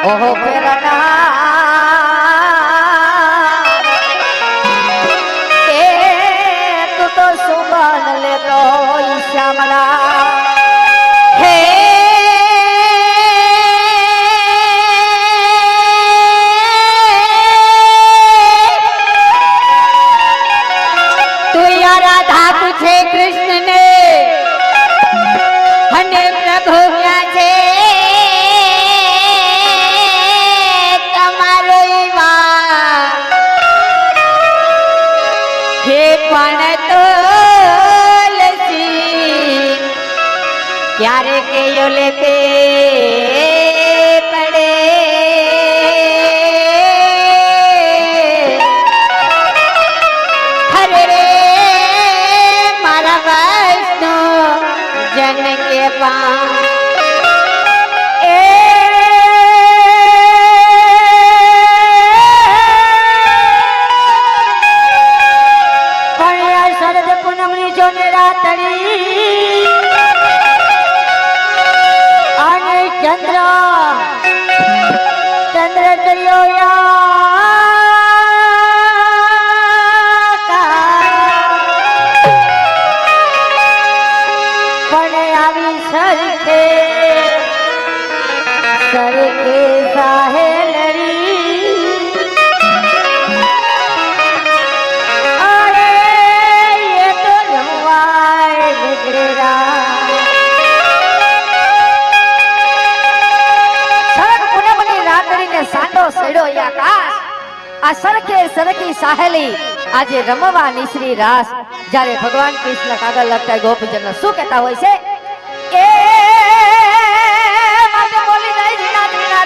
ઓહો ફેરના એ તું તો સુબન લેતો શ્યામલા હે તું યાર રાધા પૂછે કૃષ્ણ ને અને પ્રભુ ક્યાં છે क्यारे के योले पे पड़े हरे रे मारा वैष्णो जन के पास शरद पूनमनी जो निरातरी चंद्र चंद्र करियो आवी सरखे सरखे साहेलरी अरे ये तो जमवाए बिगड़ेरा સાંડો સડ્યો આકાશ આ સરખે સરખી સાહેલી આજે રમવા નિશ્રી રાસ જ્યારે ભગવાન કૃષ્ણ કાગળ લખતા ગોપીજન શું કહેતા હોય છે એ માટે બોલી જાય જીના જીના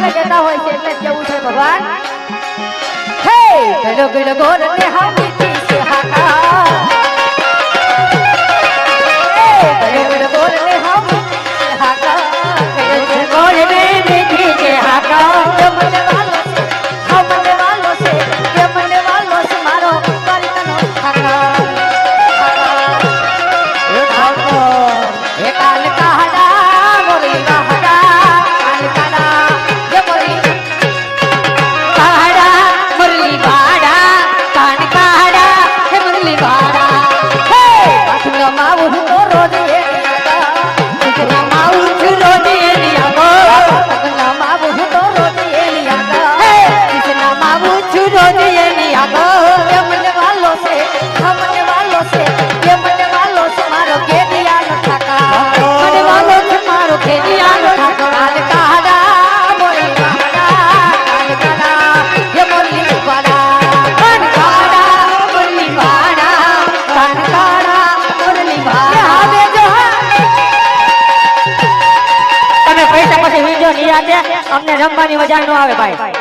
એટલે કહેતા હોય છે એટલે કેવું છે ભગવાન હે ગડો ગડો ગોર ને હામી થી સે હાકા ગડો ગડો ગોર ને હામી હાકા ગડો ગોર ને મીઠી કે હાકા મને વાલો છે મને વાલો છે કે મને વાલો છે મારો કાલિકાનો હાકા એ કાલ કાડા મોરી વાહડા કાલ કાડા જે મોરી કાડા મુરલી વાડા કાન કાડા હે મુરલી વાડા હે પાછું માવું તો રોજ એ પાછું માવું તો રોજ એ પાછું માવું તો રોજ એ હે કિસના માવું તો રોજ એ કે મને વાલો છે મને વાલો છે કે મને વાલો છે મારો કેડિયાનો ઠાકા મને વાલો છે મારો કેડિયાનો ઠાકા કાલ કાડા મોરી વાડા કાલ કાડા હે મોરલી વાડા કાન કાડા મોરલી વાડા કાન કાડા મોરલી વાડા હવે જો તમે પૈસા પછી વિડિયો નિરાતે અમને રમવાની મજા ન આવે ભાઈ